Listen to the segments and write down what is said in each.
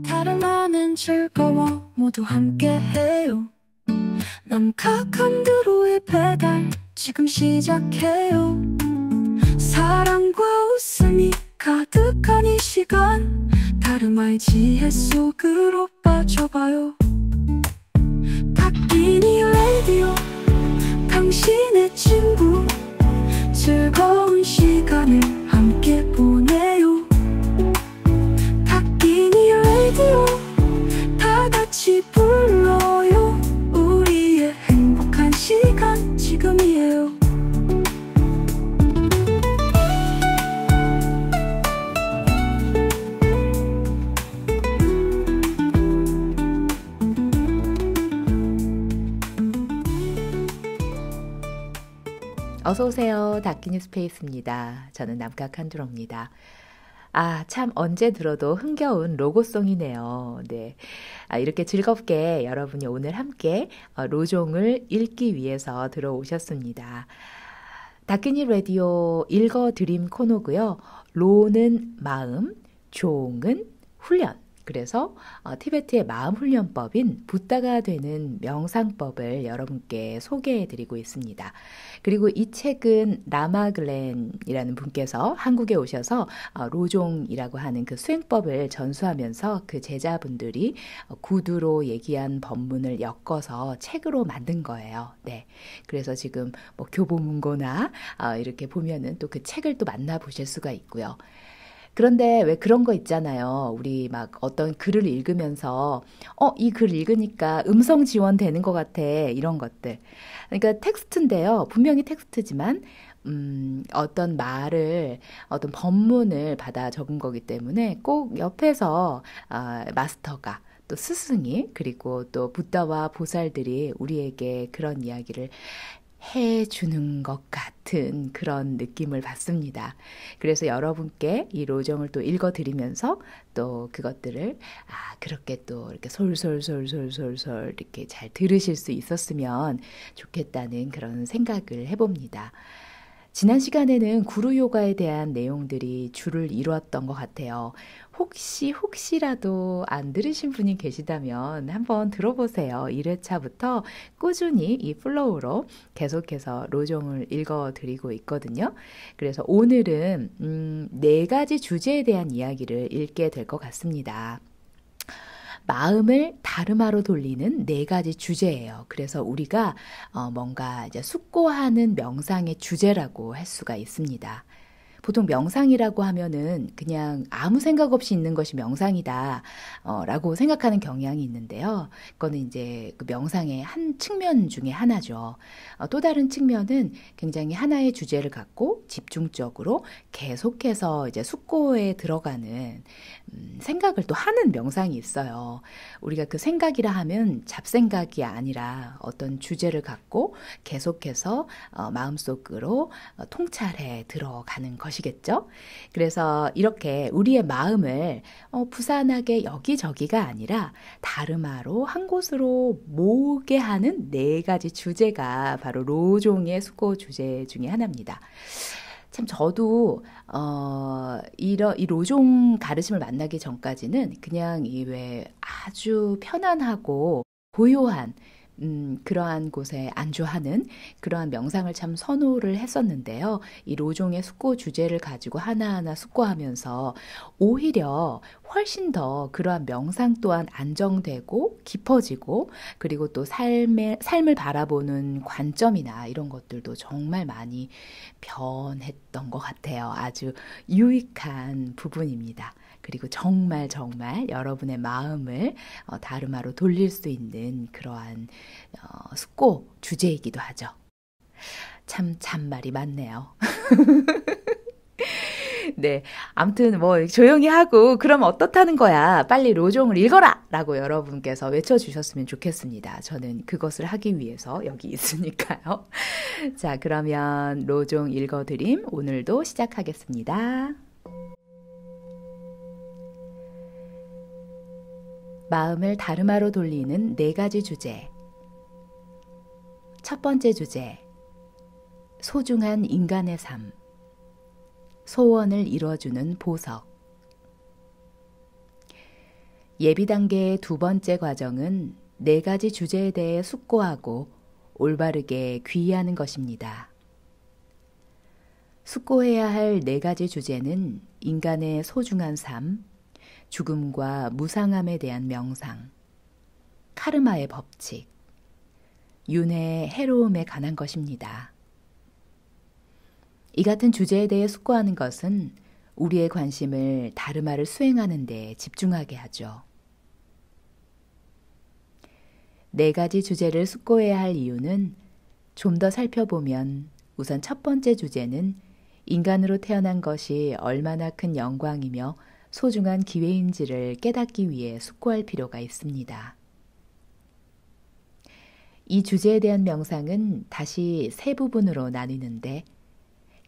다른 나는 즐거워 모두 함께해요. 남카칸드로의 배달 지금 시작해요. 사랑과 웃음이 가득한 이 시간 다름아의 지혜 속으로 빠져봐요. 닭기니 라디오 당신의 친구 즐거운 시간을 함께 보내요. 닭기니 라디오 다 같이 불러요. 우리의 행복한 시간 지금이에요. 어서오세요. 닥기뉴 스페이스입니다. 저는 남카칸드로입니다. 참 언제 들어도 흥겨운 로고송이네요. 네. 이렇게 즐겁게 여러분이 오늘 함께 로종을 읽기 위해서 들어오셨습니다. 닥기뉴 라디오 읽어드림 코너고요. 로는 마음, 종은 훈련. 그래서 티베트의 마음 훈련법인 붓다가 되는 명상법을 여러분께 소개해드리고 있습니다. 그리고 이 책은 라마글렌이라는 분께서 한국에 오셔서 로종이라고 하는 그 수행법을 전수하면서 그 제자분들이 구두로 얘기한 법문을 엮어서 책으로 만든 거예요. 네, 그래서 지금 뭐 교보문고나 이렇게 보면은 또 그 책을 또 만나보실 수가 있고요. 그런데 왜 그런 거 있잖아요. 우리 막 어떤 글을 읽으면서 이 글 읽으니까 음성 지원 되는 것 같아. 이런 것들. 그러니까 텍스트인데요. 분명히 텍스트지만 어떤 말을 어떤 법문을 받아 적은 거기 때문에 꼭 옆에서 마스터가 또 스승이 그리고 또 붓다와 보살들이 우리에게 그런 이야기를 해주는 것 같은 그런 느낌을 받습니다. 그래서 여러분께 이 로정을 또 읽어드리면서 또 그것들을 그렇게 또 이렇게 솔솔솔솔솔솔 이렇게 잘 들으실 수 있었으면 좋겠다는 그런 생각을 해봅니다. 지난 시간에는 구루 요가에 대한 내용들이 줄을 이루었던 것 같아요. 혹시라도 안 들으신 분이 계시다면 한번 들어보세요. 1회차부터 꾸준히 이 플로우로 계속해서 로종을 읽어드리고 있거든요. 그래서 오늘은 4가지 주제에 대한 이야기를 읽게 될 것 같습니다. 마음을 다르마로 돌리는 4가지 주제예요. 그래서 우리가 뭔가 이제 숙고하는 명상의 주제라고 할 수가 있습니다. 보통 명상이라고 하면은 그냥 아무 생각 없이 있는 것이 명상이다, 라고 생각하는 경향이 있는데요. 그거는 이제 그 명상의 한 측면 중에 하나죠. 또 다른 측면은 굉장히 하나의 주제를 갖고 집중적으로 계속해서 이제 숙고에 들어가는 생각을 또 하는 명상이 있어요. 우리가 그 생각이라 하면 잡생각이 아니라 어떤 주제를 갖고 계속해서 마음속으로 통찰해 들어가는 것이겠죠. 그래서 이렇게 우리의 마음을 부산하게 여기저기가 아니라 다르마로 한 곳으로 모으게 하는 4가지 주제가 바로 로종의 숙고 주제 중에 하나입니다. 참 저도 이 로종 가르침을 만나기 전까지는 그냥 이 왜 아주 편안하고 고요한 그러한 곳에 안주하는 그러한 명상을 참 선호를 했었는데요. 이 로종의 숙고 주제를 가지고 하나하나 숙고하면서 오히려 훨씬 더 그러한 명상 또한 안정되고 깊어지고 그리고 또 삶을 바라보는 관점이나 이런 것들도 정말 많이 변했던 것 같아요. 아주 유익한 부분입니다. 그리고 정말 여러분의 마음을 다르마로 돌릴 수 있는 그러한 숙고 주제이기도 하죠. 참 잔말이 많네요. 네, 아무튼 뭐 조용히 하고 그럼 어떻다는 거야. 빨리 로종을 읽어라! 라고 여러분께서 외쳐주셨으면 좋겠습니다. 저는 그것을 하기 위해서 여기 있으니까요. 자, 그러면 로종 읽어드림 오늘도 시작하겠습니다. 마음을 다르마로 돌리는 4가지 주제. 첫 번째 주제, 소중한 인간의 삶. 소원을 이뤄주는 보석. 예비 단계의 두 번째 과정은 네 가지 주제에 대해 숙고하고 올바르게 귀의하는 것입니다. 숙고해야 할 네 가지 주제는 인간의 소중한 삶, 죽음과 무상함에 대한 명상, 카르마의 법칙, 윤회의 해로움에 관한 것입니다. 이 같은 주제에 대해 숙고하는 것은 우리의 관심을 다르마를 수행하는 데 집중하게 하죠. 네 가지 주제를 숙고해야 할 이유는 좀 더 살펴보면 우선 첫 번째 주제는 인간으로 태어난 것이 얼마나 큰 영광이며 소중한 기회인지를 깨닫기 위해 숙고할 필요가 있습니다. 이 주제에 대한 명상은 다시 세 부분으로 나뉘는데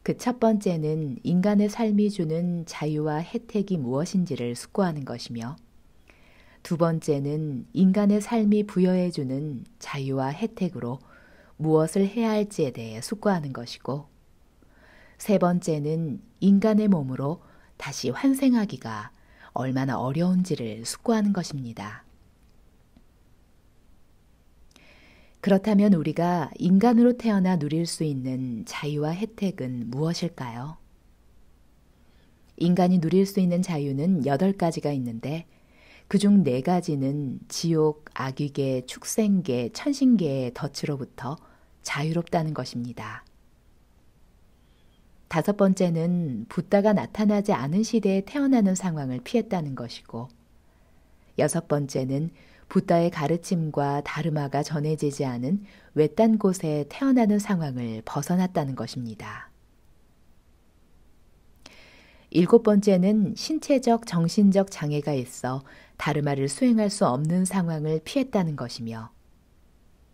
그 첫 번째는 인간의 삶이 주는 자유와 혜택이 무엇인지를 숙고하는 것이며 두 번째는 인간의 삶이 부여해주는 자유와 혜택으로 무엇을 해야 할지에 대해 숙고하는 것이고 세 번째는 인간의 몸으로 다시 환생하기가 얼마나 어려운지를 숙고하는 것입니다. 그렇다면 우리가 인간으로 태어나 누릴 수 있는 자유와 혜택은 무엇일까요? 인간이 누릴 수 있는 자유는 8가지가 있는데 그중 4가지는 지옥, 악귀계, 축생계, 천신계의 덫으로부터 자유롭다는 것입니다. 5번째는 붓다가 나타나지 않은 시대에 태어나는 상황을 피했다는 것이고 6번째는 붓다의 가르침과 다르마가 전해지지 않은 외딴 곳에 태어나는 상황을 벗어났다는 것입니다. 7번째는 신체적, 정신적 장애가 있어 다르마를 수행할 수 없는 상황을 피했다는 것이며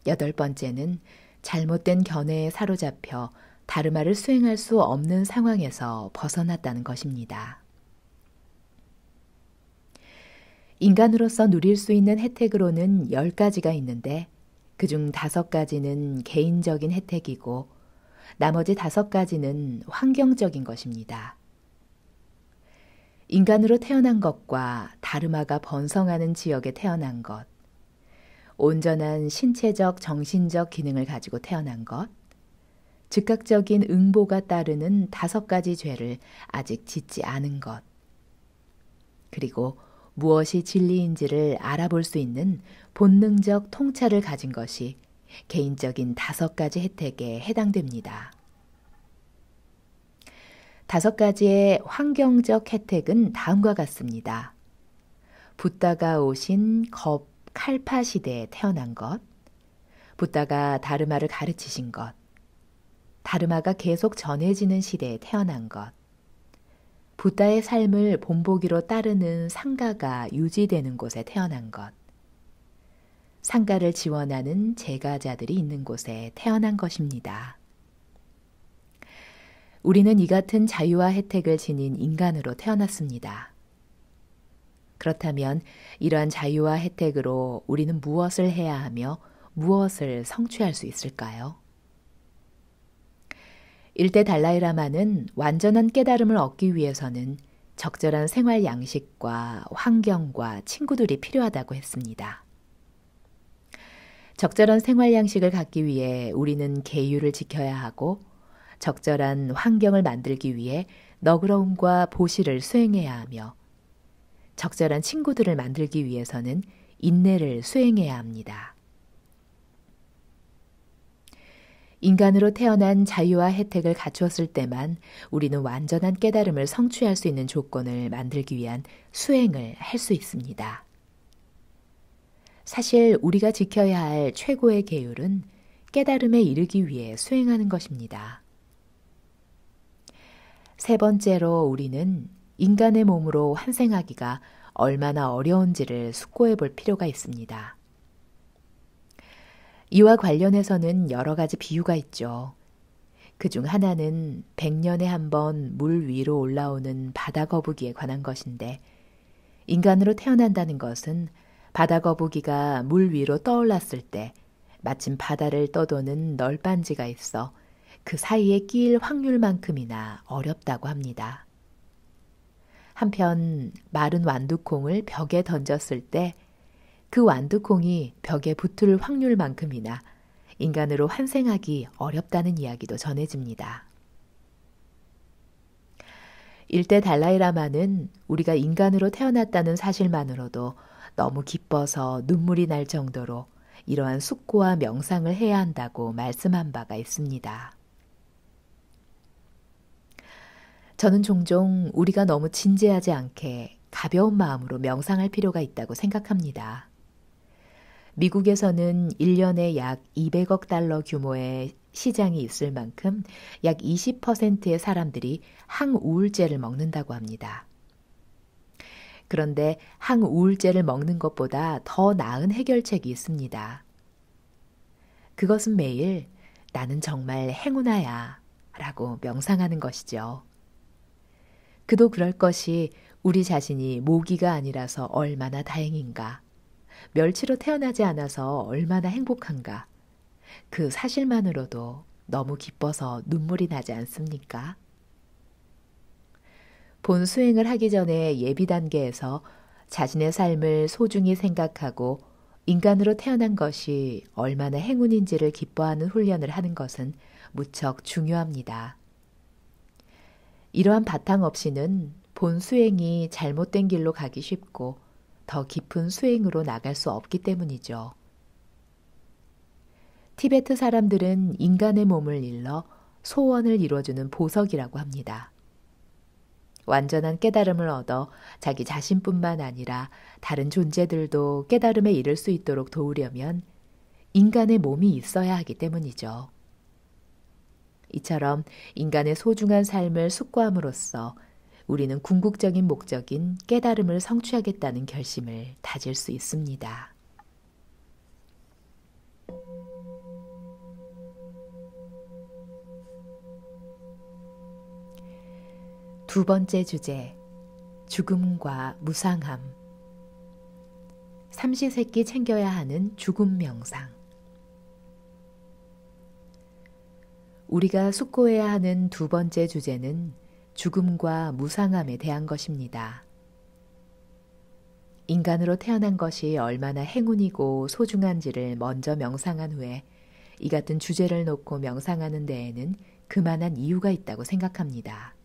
8번째는 잘못된 견해에 사로잡혀 다르마를 수행할 수 없는 상황에서 벗어났다는 것입니다. 인간으로서 누릴 수 있는 혜택으로는 10가지가 있는데 그중 5가지는 개인적인 혜택이고 나머지 5가지는 환경적인 것입니다. 인간으로 태어난 것과 다르마가 번성하는 지역에 태어난 것, 온전한 신체적, 정신적 기능을 가지고 태어난 것, 즉각적인 응보가 따르는 5가지 죄를 아직 짓지 않은 것, 그리고 무엇이 진리인지를 알아볼 수 있는 본능적 통찰을 가진 것이 개인적인 5가지 혜택에 해당됩니다. 5가지의 환경적 혜택은 다음과 같습니다. 붓다가 오신 칼파 시대에 태어난 것, 붓다가 다르마를 가르치신 것, 다르마가 계속 전해지는 시대에 태어난 것, 붓다의 삶을 본보기로 따르는 상가가 유지되는 곳에 태어난 것, 상가를 지원하는 제가자들이 있는 곳에 태어난 것입니다. 우리는 이 같은 자유와 혜택을 지닌 인간으로 태어났습니다. 그렇다면 이러한 자유와 혜택으로 우리는 무엇을 해야 하며 무엇을 성취할 수 있을까요? 일대 달라이라마는 완전한 깨달음을 얻기 위해서는 적절한 생활 양식과 환경과 친구들이 필요하다고 했습니다. 적절한 생활 양식을 갖기 위해 우리는 계율을 지켜야 하고 적절한 환경을 만들기 위해 너그러움과 보시를 수행해야 하며 적절한 친구들을 만들기 위해서는 인내를 수행해야 합니다. 인간으로 태어난 자유와 혜택을 갖추었을 때만 우리는 완전한 깨달음을 성취할 수 있는 조건을 만들기 위한 수행을 할 수 있습니다. 사실 우리가 지켜야 할 최고의 계율은 깨달음에 이르기 위해 수행하는 것입니다. 세 번째로 우리는 인간의 몸으로 환생하기가 얼마나 어려운지를 숙고해 볼 필요가 있습니다. 이와 관련해서는 여러 가지 비유가 있죠. 그중 하나는 100년에 한 번 물 위로 올라오는 바다거북이에 관한 것인데 인간으로 태어난다는 것은 바다거북이가 물 위로 떠올랐을 때 마침 바다를 떠도는 널빤지가 있어 그 사이에 끼일 확률만큼이나 어렵다고 합니다. 한편 마른 완두콩을 벽에 던졌을 때 그 완두콩이 벽에 붙을 확률만큼이나 인간으로 환생하기 어렵다는 이야기도 전해집니다. 일대 달라이라마는 우리가 인간으로 태어났다는 사실만으로도 너무 기뻐서 눈물이 날 정도로 이러한 숙고와 명상을 해야 한다고 말씀한 바가 있습니다. 저는 종종 우리가 너무 진지하지 않게 가벼운 마음으로 명상할 필요가 있다고 생각합니다. 미국에서는 1년에 약 200억 달러 규모의 시장이 있을 만큼 약 20%의 사람들이 항우울제를 먹는다고 합니다. 그런데 항우울제를 먹는 것보다 더 나은 해결책이 있습니다. 그것은 매일 나는 정말 행운아야 라고 명상하는 것이죠. 그도 그럴 것이 우리 자신이 모기가 아니라서 얼마나 다행인가, 멸치로 태어나지 않아서 얼마나 행복한가, 그 사실만으로도 너무 기뻐서 눈물이 나지 않습니까? 본 수행을 하기 전에 예비 단계에서 자신의 삶을 소중히 생각하고 인간으로 태어난 것이 얼마나 행운인지를 기뻐하는 훈련을 하는 것은 무척 중요합니다. 이러한 바탕 없이는 본 수행이 잘못된 길로 가기 쉽고 더 깊은 수행으로 나갈 수 없기 때문이죠. 티베트 사람들은 인간의 몸을 일러 소원을 이루어주는 보석이라고 합니다. 완전한 깨달음을 얻어 자기 자신뿐만 아니라 다른 존재들도 깨달음에 이를 수 있도록 도우려면 인간의 몸이 있어야 하기 때문이죠. 이처럼 인간의 소중한 삶을 숙고함으로써 우리는 궁극적인 목적인 깨달음을 성취하겠다는 결심을 다질 수 있습니다. 두 번째 주제, 죽음과 무상함. 삼시세끼 챙겨야 하는 죽음 명상. 우리가 숙고해야 하는 두 번째 주제는 죽음과 무상함에 대한 것입니다. 인간으로 태어난 것이 얼마나 행운이고 소중한지를 먼저 명상한 후에 이 같은 주제를 놓고 명상하는 데에는 그만한 이유가 있다고 생각합니다.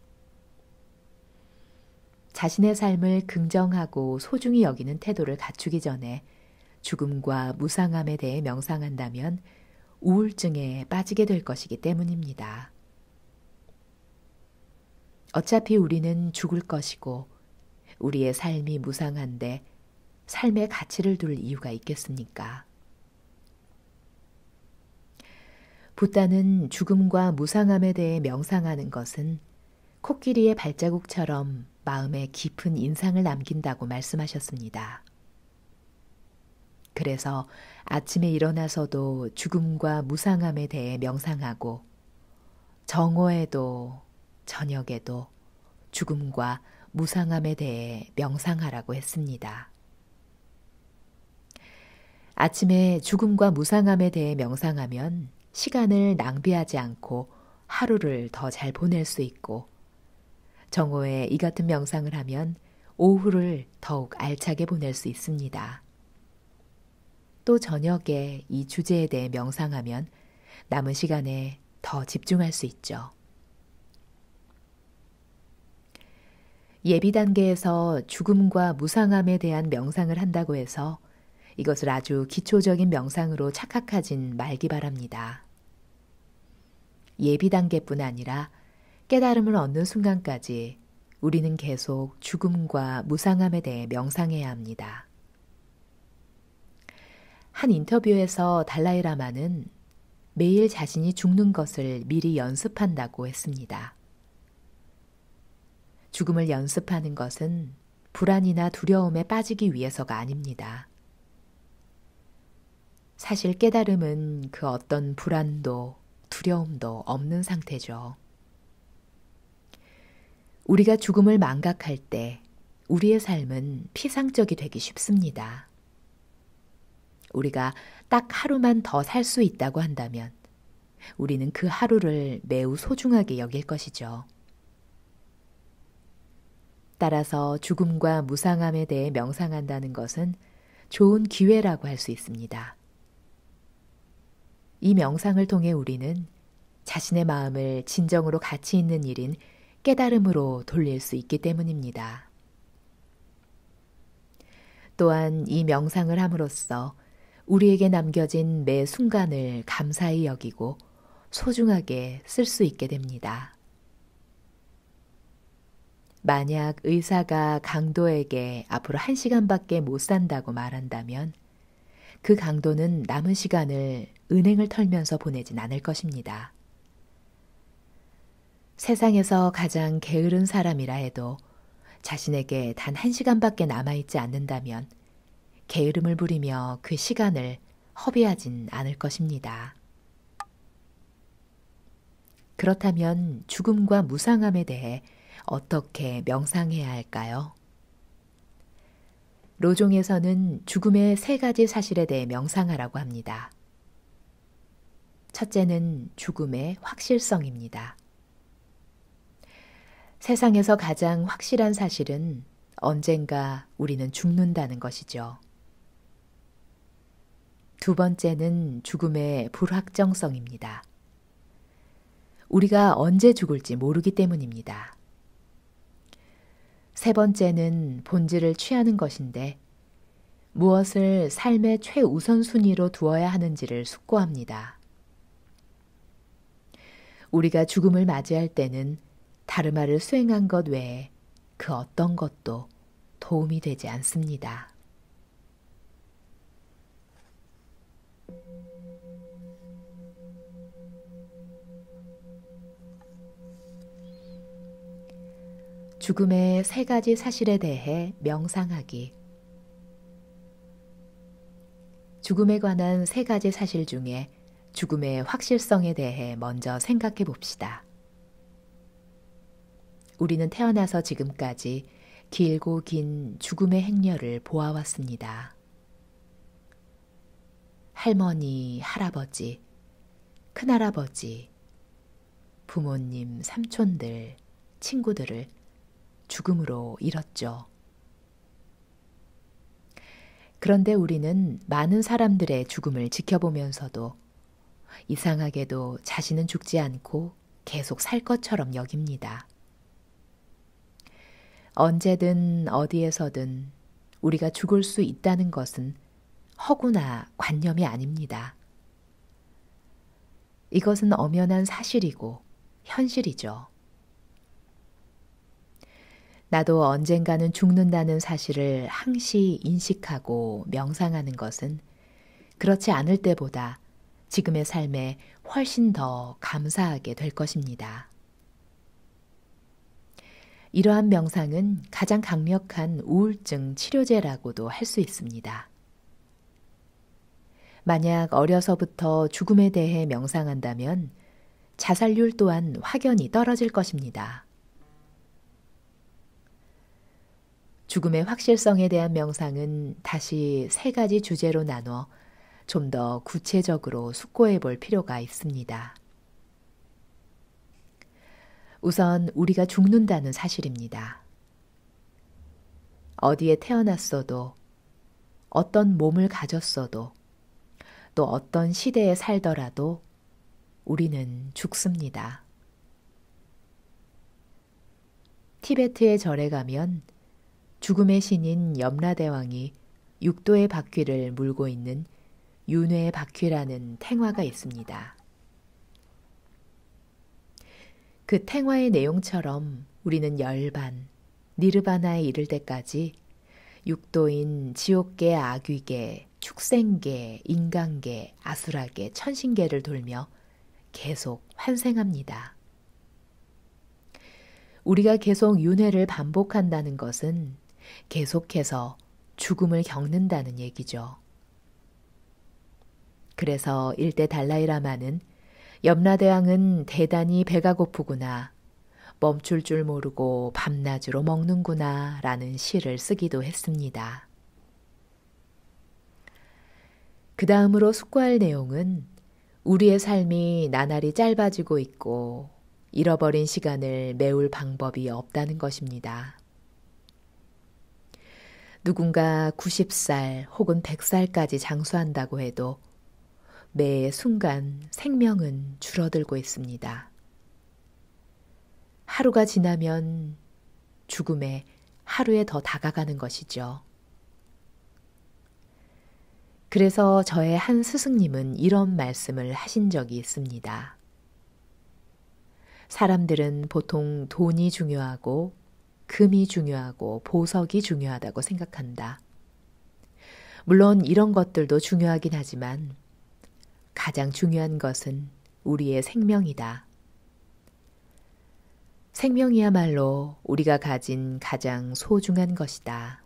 자신의 삶을 긍정하고 소중히 여기는 태도를 갖추기 전에 죽음과 무상함에 대해 명상한다면 우울증에 빠지게 될 것이기 때문입니다. 어차피 우리는 죽을 것이고 우리의 삶이 무상한데 삶의 가치를 둘 이유가 있겠습니까? 부다는 죽음과 무상함에 대해 명상하는 것은 코끼리의 발자국처럼 마음에 깊은 인상을 남긴다고 말씀하셨습니다. 그래서 아침에 일어나서도 죽음과 무상함에 대해 명상하고 정오에도 저녁에도 죽음과 무상함에 대해 명상하라고 했습니다. 아침에 죽음과 무상함에 대해 명상하면 시간을 낭비하지 않고 하루를 더 잘 보낼 수 있고, 정오에 이 같은 명상을 하면 오후를 더욱 알차게 보낼 수 있습니다. 또 저녁에 이 주제에 대해 명상하면 남은 시간에 더 집중할 수 있죠. 예비 단계에서 죽음과 무상함에 대한 명상을 한다고 해서 이것을 아주 기초적인 명상으로 착각하진 말기 바랍니다. 예비 단계뿐 아니라 깨달음을 얻는 순간까지 우리는 계속 죽음과 무상함에 대해 명상해야 합니다. 한 인터뷰에서 달라이라마는 매일 자신이 죽는 것을 미리 연습한다고 했습니다. 죽음을 연습하는 것은 불안이나 두려움에 빠지기 위해서가 아닙니다. 사실 깨달음은 그 어떤 불안도 두려움도 없는 상태죠. 우리가 죽음을 망각할 때 우리의 삶은 피상적이 되기 쉽습니다. 우리가 딱 하루만 더 살 수 있다고 한다면 우리는 그 하루를 매우 소중하게 여길 것이죠. 따라서 죽음과 무상함에 대해 명상한다는 것은 좋은 기회라고 할 수 있습니다. 이 명상을 통해 우리는 자신의 마음을 진정으로 가치 있는 일인 깨달음으로 돌릴 수 있기 때문입니다. 또한 이 명상을 함으로써 우리에게 남겨진 매 순간을 감사히 여기고 소중하게 쓸 수 있게 됩니다. 만약 의사가 강도에게 앞으로 1시간밖에 못 산다고 말한다면 그 강도는 남은 시간을 은행을 털면서 보내진 않을 것입니다. 세상에서 가장 게으른 사람이라 해도 자신에게 단 1시간밖에 남아있지 않는다면 게으름을 부리며 그 시간을 허비하진 않을 것입니다. 그렇다면 죽음과 무상함에 대해 어떻게 명상해야 할까요? 로종에서는 죽음의 3가지 사실에 대해 명상하라고 합니다. 첫째는 죽음의 확실성입니다. 세상에서 가장 확실한 사실은 언젠가 우리는 죽는다는 것이죠. 두 번째는 죽음의 불확정성입니다. 우리가 언제 죽을지 모르기 때문입니다. 세 번째는 본질을 취하는 것인데 무엇을 삶의 최우선순위로 두어야 하는지를 숙고합니다. 우리가 죽음을 맞이할 때는 다르마를 수행한 것 외에 그 어떤 것도 도움이 되지 않습니다. 죽음의 3가지 사실에 대해 명상하기. 죽음에 관한 3가지 사실 중에 죽음의 확실성에 대해 먼저 생각해 봅시다. 우리는 태어나서 지금까지 길고 긴 죽음의 행렬을 보아왔습니다. 할머니, 할아버지, 큰할아버지, 부모님, 삼촌들, 친구들을 죽음으로 잃었죠. 그런데 우리는 많은 사람들의 죽음을 지켜보면서도 이상하게도 자신은 죽지 않고 계속 살 것처럼 여깁니다. 언제든 어디에서든 우리가 죽을 수 있다는 것은 허구나 관념이 아닙니다. 이것은 엄연한 사실이고 현실이죠. 나도 언젠가는 죽는다는 사실을 항시 인식하고 명상하는 것은 그렇지 않을 때보다 지금의 삶에 훨씬 더 감사하게 될 것입니다. 이러한 명상은 가장 강력한 우울증 치료제라고도 할 수 있습니다. 만약 어려서부터 죽음에 대해 명상한다면 자살률 또한 확연히 떨어질 것입니다. 죽음의 확실성에 대한 명상은 다시 3가지 주제로 나눠 좀 더 구체적으로 숙고해 볼 필요가 있습니다. 우선 우리가 죽는다는 사실입니다. 어디에 태어났어도, 어떤 몸을 가졌어도, 또 어떤 시대에 살더라도 우리는 죽습니다. 티베트의 절에 가면 죽음의 신인 염라대왕이 6도의 바퀴를 물고 있는 윤회의 바퀴라는 탱화가 있습니다. 그 탱화의 내용처럼 우리는 열반, 니르바나에 이를 때까지 6도인 지옥계, 악귀계, 축생계, 인간계, 아수라계, 천신계를 돌며 계속 환생합니다. 우리가 계속 윤회를 반복한다는 것은 계속해서 죽음을 겪는다는 얘기죠. 그래서 일대 달라이라마는 염라대왕은 대단히 배가 고프구나, 멈출 줄 모르고 밤낮으로 먹는구나 라는 시를 쓰기도 했습니다. 그 다음으로 숙고할 내용은 우리의 삶이 나날이 짧아지고 있고 잃어버린 시간을 메울 방법이 없다는 것입니다. 누군가 90살 혹은 100살까지 장수한다고 해도 매 순간 생명은 줄어들고 있습니다. 하루가 지나면 죽음에 하루에 더 다가가는 것이죠. 그래서 저의 한 스승님은 이런 말씀을 하신 적이 있습니다. 사람들은 보통 돈이 중요하고 금이 중요하고 보석이 중요하다고 생각한다. 물론 이런 것들도 중요하긴 하지만 가장 중요한 것은 우리의 생명이다. 생명이야말로 우리가 가진 가장 소중한 것이다.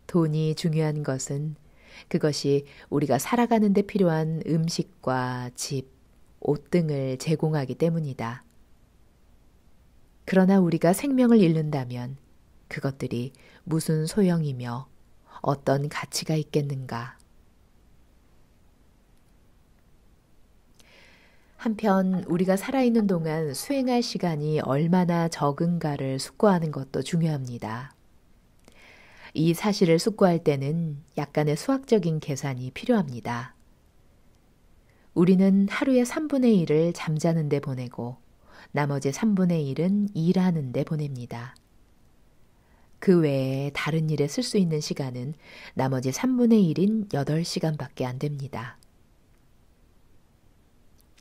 돈이 중요한 것은 그것이 우리가 살아가는 데 필요한 음식과 집, 옷 등을 제공하기 때문이다. 그러나 우리가 생명을 잃는다면 그것들이 무슨 소용이며 어떤 가치가 있겠는가? 한편 우리가 살아있는 동안 수행할 시간이 얼마나 적은가를 숙고하는 것도 중요합니다. 이 사실을 숙고할 때는 약간의 수학적인 계산이 필요합니다. 우리는 하루의 3분의 1을 잠자는 데 보내고 나머지 3분의 1은 일하는 데 보냅니다. 그 외에 다른 일에 쓸 수 있는 시간은 나머지 3분의 1인 8시간밖에 안 됩니다.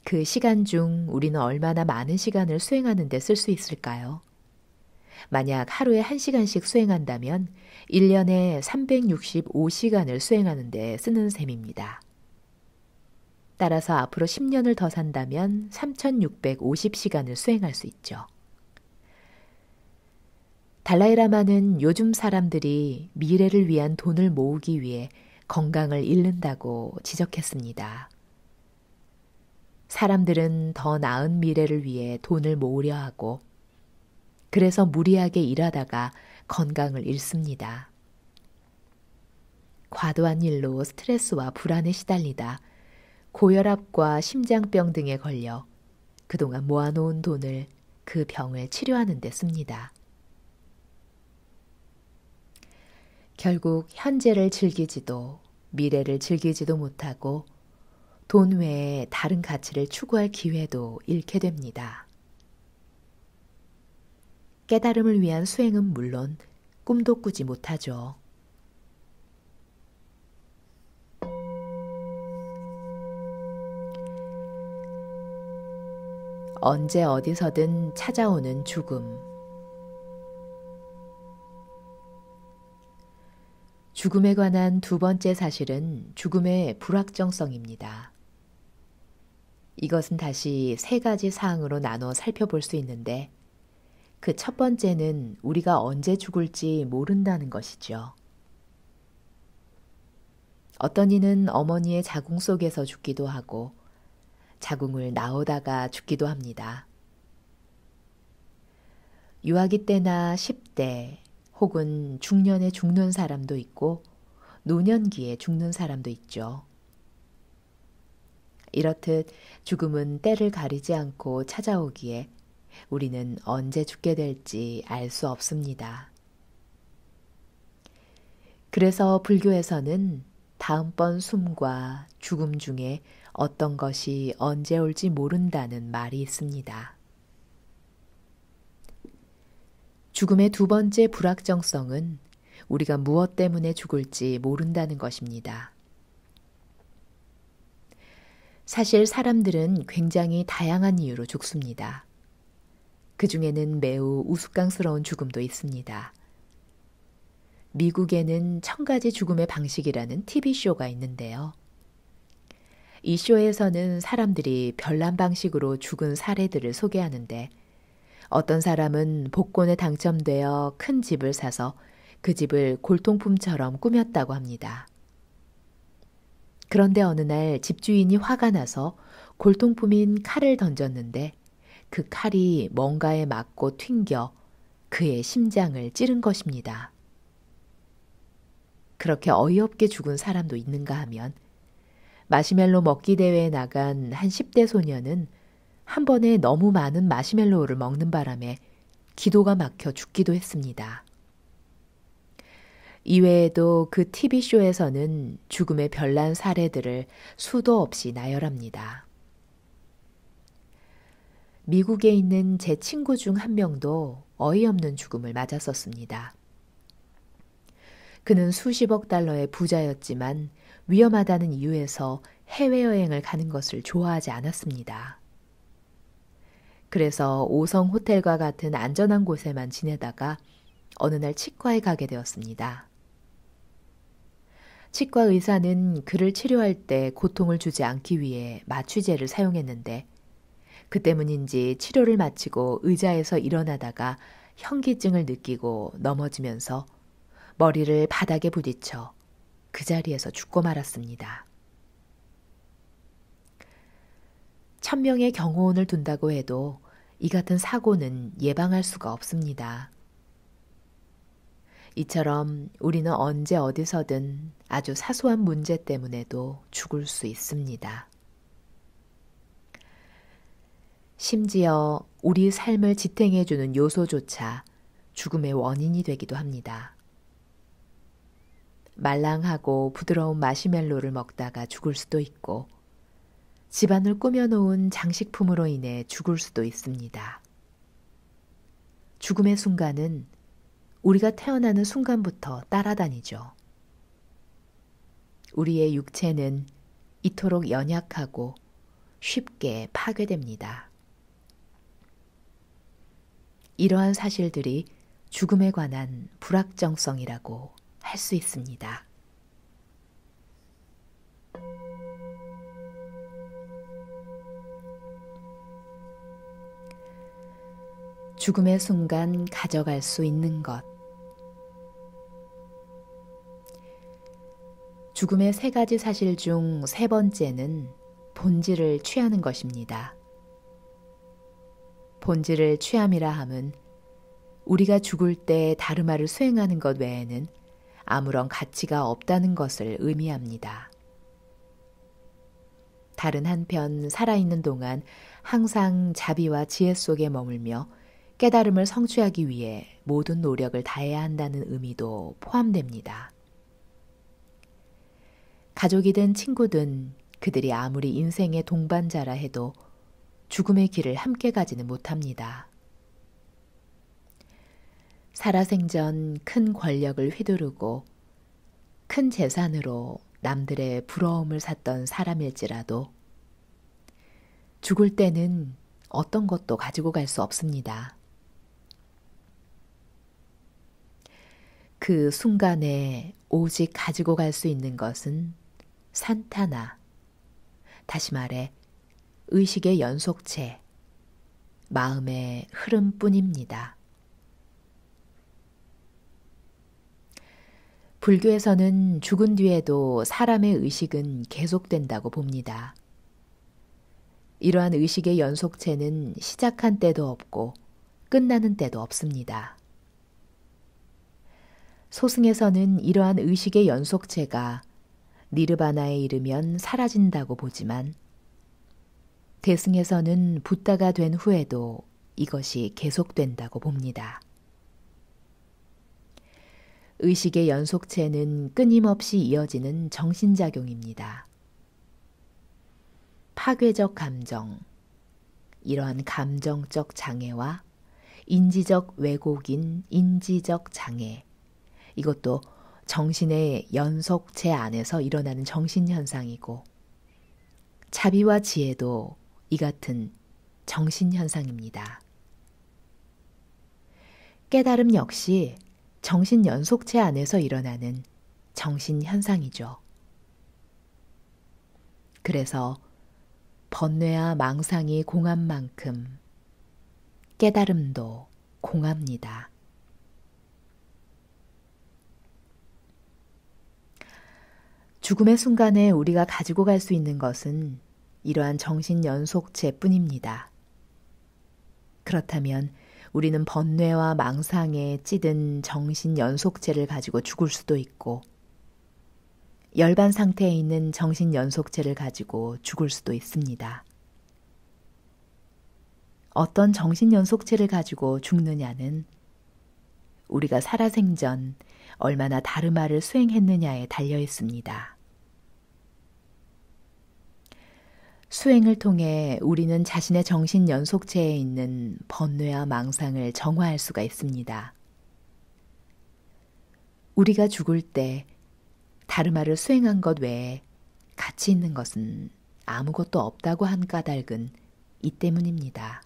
그 시간 중 우리는 얼마나 많은 시간을 수행하는 데 쓸 수 있을까요? 만약 하루에 1시간씩 수행한다면 1년에 365시간을 수행하는 데 쓰는 셈입니다. 따라서 앞으로 10년을 더 산다면 3650시간을 수행할 수 있죠. 달라이라마는 요즘 사람들이 미래를 위한 돈을 모으기 위해 건강을 잃는다고 지적했습니다. 사람들은 더 나은 미래를 위해 돈을 모으려 하고 그래서 무리하게 일하다가 건강을 잃습니다. 과도한 일로 스트레스와 불안에 시달리다 고혈압과 심장병 등에 걸려 그동안 모아놓은 돈을 그 병을 치료하는 데 씁니다. 결국 현재를 즐기지도 미래를 즐기지도 못하고 돈 외에 다른 가치를 추구할 기회도 잃게 됩니다. 깨달음을 위한 수행은 물론 꿈도 꾸지 못하죠. 언제 어디서든 찾아오는 죽음. 죽음에 관한 두 번째 사실은 죽음의 불확정성입니다. 이것은 다시 세 가지 사항으로 나눠 살펴볼 수 있는데 그 첫 번째는 우리가 언제 죽을지 모른다는 것이죠. 어떤 이는 어머니의 자궁 속에서 죽기도 하고 자궁을 나오다가 죽기도 합니다. 유아기 때나 10대 혹은 중년에 죽는 사람도 있고 노년기에 죽는 사람도 있죠. 이렇듯 죽음은 때를 가리지 않고 찾아오기에 우리는 언제 죽게 될지 알 수 없습니다. 그래서 불교에서는 다음번 숨과 죽음 중에 어떤 것이 언제 올지 모른다는 말이 있습니다. 죽음의 두 번째 불확정성은 우리가 무엇 때문에 죽을지 모른다는 것입니다. 사실 사람들은 굉장히 다양한 이유로 죽습니다. 그 중에는 매우 우스꽝스러운 죽음도 있습니다. 미국에는 1000가지 죽음의 방식이라는 TV쇼가 있는데요. 이 쇼에서는 사람들이 별난 방식으로 죽은 사례들을 소개하는데 어떤 사람은 복권에 당첨되어 큰 집을 사서 그 집을 골동품처럼 꾸몄다고 합니다. 그런데 어느 날 집주인이 화가 나서 골동품인 칼을 던졌는데 그 칼이 뭔가에 맞고 튕겨 그의 심장을 찌른 것입니다. 그렇게 어이없게 죽은 사람도 있는가 하면 마시멜로 먹기 대회에 나간 한 10대 소년은 한 번에 너무 많은 마시멜로우를 먹는 바람에 기도가 막혀 죽기도 했습니다. 이외에도 그 TV쇼에서는 죽음의 별난 사례들을 수도 없이 나열합니다. 미국에 있는 제 친구 중 한 명도 어이없는 죽음을 맞았었습니다. 그는 수십억 달러의 부자였지만 위험하다는 이유에서 해외여행을 가는 것을 좋아하지 않았습니다. 그래서 5성 호텔과 같은 안전한 곳에만 지내다가 어느 날 치과에 가게 되었습니다. 치과 의사는 그를 치료할 때 고통을 주지 않기 위해 마취제를 사용했는데 그 때문인지 치료를 마치고 의자에서 일어나다가 현기증을 느끼고 넘어지면서 머리를 바닥에 부딪혀 그 자리에서 죽고 말았습니다. 1000명의 경호원을 둔다고 해도 이 같은 사고는 예방할 수가 없습니다. 이처럼 우리는 언제 어디서든 아주 사소한 문제 때문에도 죽을 수 있습니다. 심지어 우리 삶을 지탱해주는 요소조차 죽음의 원인이 되기도 합니다. 말랑하고 부드러운 마시멜로를 먹다가 죽을 수도 있고 집안을 꾸며놓은 장식품으로 인해 죽을 수도 있습니다. 죽음의 순간은 우리가 태어나는 순간부터 따라다니죠. 우리의 육체는 이토록 연약하고 쉽게 파괴됩니다. 이러한 사실들이 죽음에 관한 불확정성이라고 할 수 있습니다. 죽음의 순간 가져갈 수 있는 것. 죽음의 3가지 사실 중 3번째는 본질을 취하는 것입니다. 본질을 취함이라 함은 우리가 죽을 때 다르마를 수행하는 것 외에는 아무런 가치가 없다는 것을 의미합니다. 다른 한편 살아있는 동안 항상 자비와 지혜 속에 머물며 깨달음을 성취하기 위해 모든 노력을 다해야 한다는 의미도 포함됩니다. 가족이든 친구든 그들이 아무리 인생의 동반자라 해도 죽음의 길을 함께 가지는 못합니다. 살아생전 큰 권력을 휘두르고 큰 재산으로 남들의 부러움을 샀던 사람일지라도 죽을 때는 어떤 것도 가지고 갈 수 없습니다. 그 순간에 오직 가지고 갈 수 있는 것은 산타나, 다시 말해 의식의 연속체, 마음의 흐름뿐입니다. 불교에서는 죽은 뒤에도 사람의 의식은 계속된다고 봅니다. 이러한 의식의 연속체는 시작한 때도 없고 끝나는 때도 없습니다. 소승에서는 이러한 의식의 연속체가 니르바나에 이르면 사라진다고 보지만 대승에서는 붓다가 된 후에도 이것이 계속된다고 봅니다. 의식의 연속체는 끊임없이 이어지는 정신작용입니다. 파괴적 감정, 이러한 감정적 장애와 인지적 왜곡인 인지적 장애, 이것도 정신의 연속체 안에서 일어나는 정신현상이고 자비와 지혜도 이 같은 정신현상입니다. 깨달음 역시 정신 연속체 안에서 일어나는 정신현상이죠. 그래서 번뇌와 망상이 공한 만큼 깨달음도 공합니다. 죽음의 순간에 우리가 가지고 갈 수 있는 것은 이러한 정신 연속체뿐입니다. 그렇다면 우리는 번뇌와 망상에 찌든 정신 연속체를 가지고 죽을 수도 있고 열반 상태에 있는 정신 연속체를 가지고 죽을 수도 있습니다. 어떤 정신 연속체를 가지고 죽느냐는 우리가 살아생전 얼마나 다르마를 수행했느냐에 달려 있습니다. 수행을 통해 우리는 자신의 정신 연속체에 있는 번뇌와 망상을 정화할 수가 있습니다. 우리가 죽을 때 다르마를 수행한 것 외에 가치 있는 것은 아무것도 없다고 한 까닭은 이 때문입니다.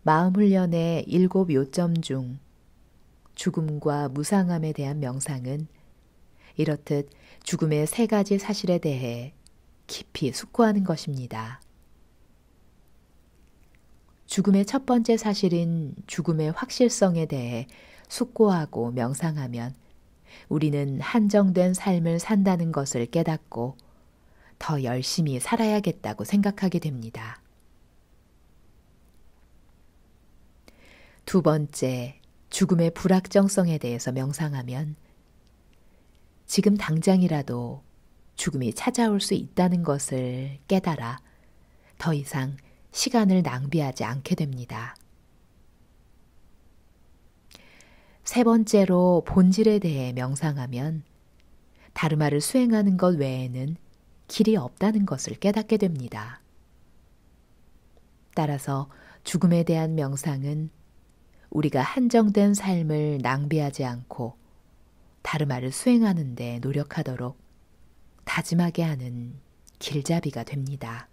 마음훈련의 7 요점 중 죽음과 무상함에 대한 명상은 이렇듯 죽음의 3가지 사실에 대해 깊이 숙고하는 것입니다. 죽음의 첫 번째 사실인 죽음의 확실성에 대해 숙고하고 명상하면 우리는 한정된 삶을 산다는 것을 깨닫고 더 열심히 살아야겠다고 생각하게 됩니다. 두 번째, 죽음의 불확정성에 대해서 명상하면 지금 당장이라도 죽음이 찾아올 수 있다는 것을 깨달아 더 이상 시간을 낭비하지 않게 됩니다. 세 번째로 본질에 대해 명상하면 다르마를 수행하는 것 외에는 길이 없다는 것을 깨닫게 됩니다. 따라서 죽음에 대한 명상은 우리가 한정된 삶을 낭비하지 않고 다르마를 수행하는 데 노력하도록 다짐하게 하는 길잡이가 됩니다.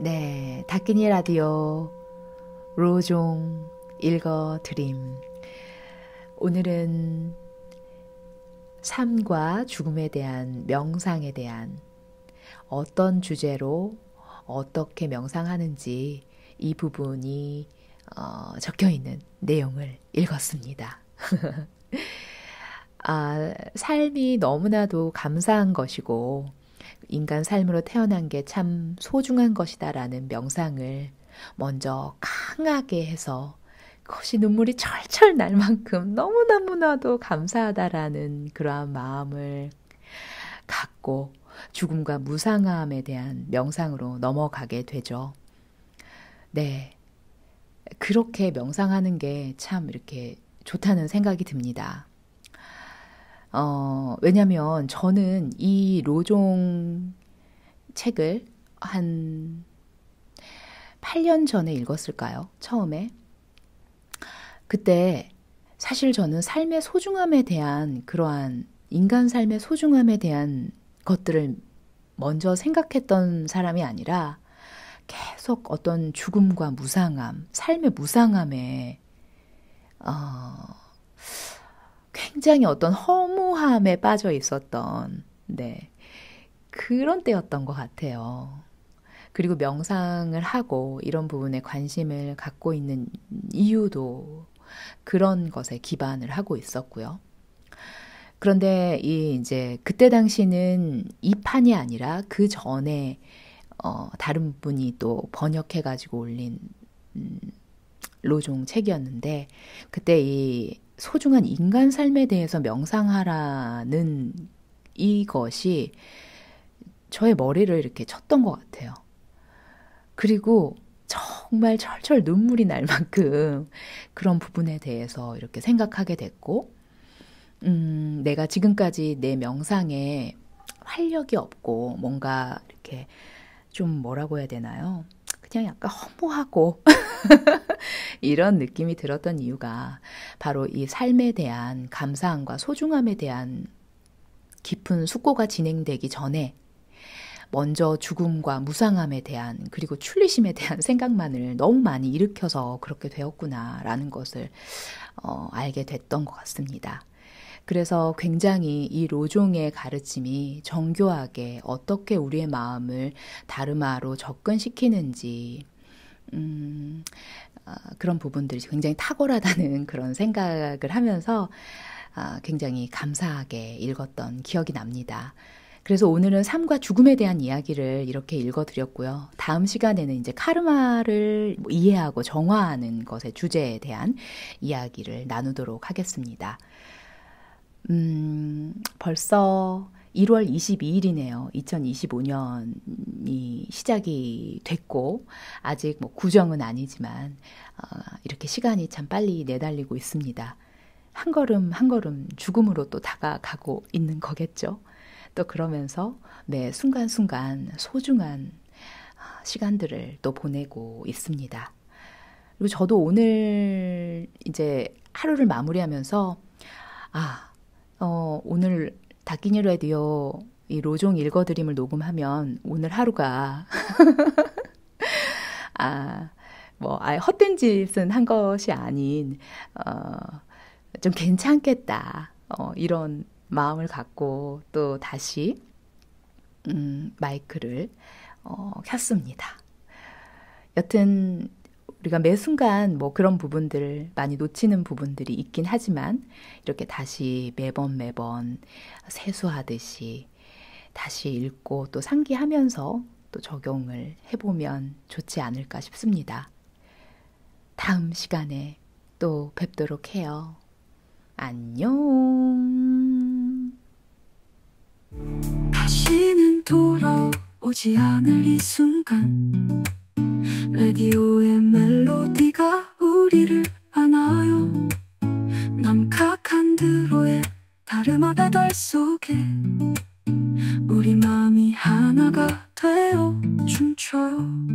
네, 다끼니 라디오 로종 읽어드림. 오늘은 삶과 죽음에 대한 명상에 대한 어떤 주제로 어떻게 명상하는지 이 부분이 적혀있는 내용을 읽었습니다. 삶이 너무나도 감사한 것이고 인간 삶으로 태어난 게 참 소중한 것이다라는 명상을 먼저 강하게 해서 그것이 눈물이 철철 날 만큼 너무너무나도 감사하다라는 그러한 마음을 갖고 죽음과 무상함에 대한 명상으로 넘어가게 되죠. 네, 그렇게 명상하는 게 참 이렇게 좋다는 생각이 듭니다. 왜냐면 저는 이 로종 책을 한 8년 전에 읽었을까요? 처음에. 그때 사실 저는 삶의 소중함에 대한 그러한 인간 삶의 소중함에 대한 것들을 먼저 생각했던 사람이 아니라 계속 어떤 죽음과 무상함, 삶의 무상함에 굉장히 어떤 허무함에 빠져 있었던 그런 때였던 것 같아요. 그리고 명상을 하고 이런 부분에 관심을 갖고 있는 이유도 그런 것에 기반을 하고 있었고요. 그런데 이제 그때 당시는 이 판이 아니라 그 전에 다른 분이 또 번역해가지고 올린 로종 책이었는데 그때 이 소중한 인간 삶에 대해서 명상하라는 이것이 저의 머리를 이렇게 쳤던 것 같아요. 그리고 정말 철철 눈물이 날 만큼 그런 부분에 대해서 이렇게 생각하게 됐고, 내가 지금까지 내 명상에 활력이 없고 뭔가 이렇게 좀 뭐라고 해야 되나요? 그냥 약간 허무하고 이런 느낌이 들었던 이유가 바로 이 삶에 대한 감사함과 소중함에 대한 깊은 숙고가 진행되기 전에 먼저 죽음과 무상함에 대한 그리고 출리심에 대한 생각만을 너무 많이 일으켜서 그렇게 되었구나라는 것을 알게 됐던 것 같습니다. 그래서 굉장히 이 로종의 가르침이 정교하게 어떻게 우리의 마음을 다르마로 접근시키는지 그런 부분들이 굉장히 탁월하다는 그런 생각을 하면서 굉장히 감사하게 읽었던 기억이 납니다. 그래서 오늘은 삶과 죽음에 대한 이야기를 이렇게 읽어드렸고요. 다음 시간에는 이제 카르마를 이해하고 정화하는 것의 주제에 대한 이야기를 나누도록 하겠습니다. 벌써 1월 22일이네요. 2025년이 시작이 됐고 아직 뭐 구정은 아니지만 이렇게 시간이 참 빨리 내달리고 있습니다. 한 걸음 한 걸음 죽음으로 또 다가가고 있는 거겠죠. 또 그러면서 매 순간순간 소중한 시간들을 또 보내고 있습니다. 그리고 저도 오늘 이제 하루를 마무리하면서 오늘 다끼니 라디오 이 로종 읽어드림을 녹음하면 오늘 하루가 헛된 짓은 한 것이 아닌 좀 괜찮겠다 이런 마음을 갖고 또 다시 마이크를 켰습니다. 여튼 우리가 매 순간 뭐 그런 부분들 많이 놓치는 부분들이 있긴 하지만 이렇게 다시 매번 세수하듯이 다시 읽고 또 상기하면서 또 적용을 해보면 좋지 않을까 싶습니다. 다음 시간에 또 뵙도록 해요. 안녕. 다시는 돌아오지 않을 이 순간 라디오의 멜로디가 우리를 안아요. 남각한 드로의 다름아 배달 속에 우리 마음이 하나가 되어 춤춰요.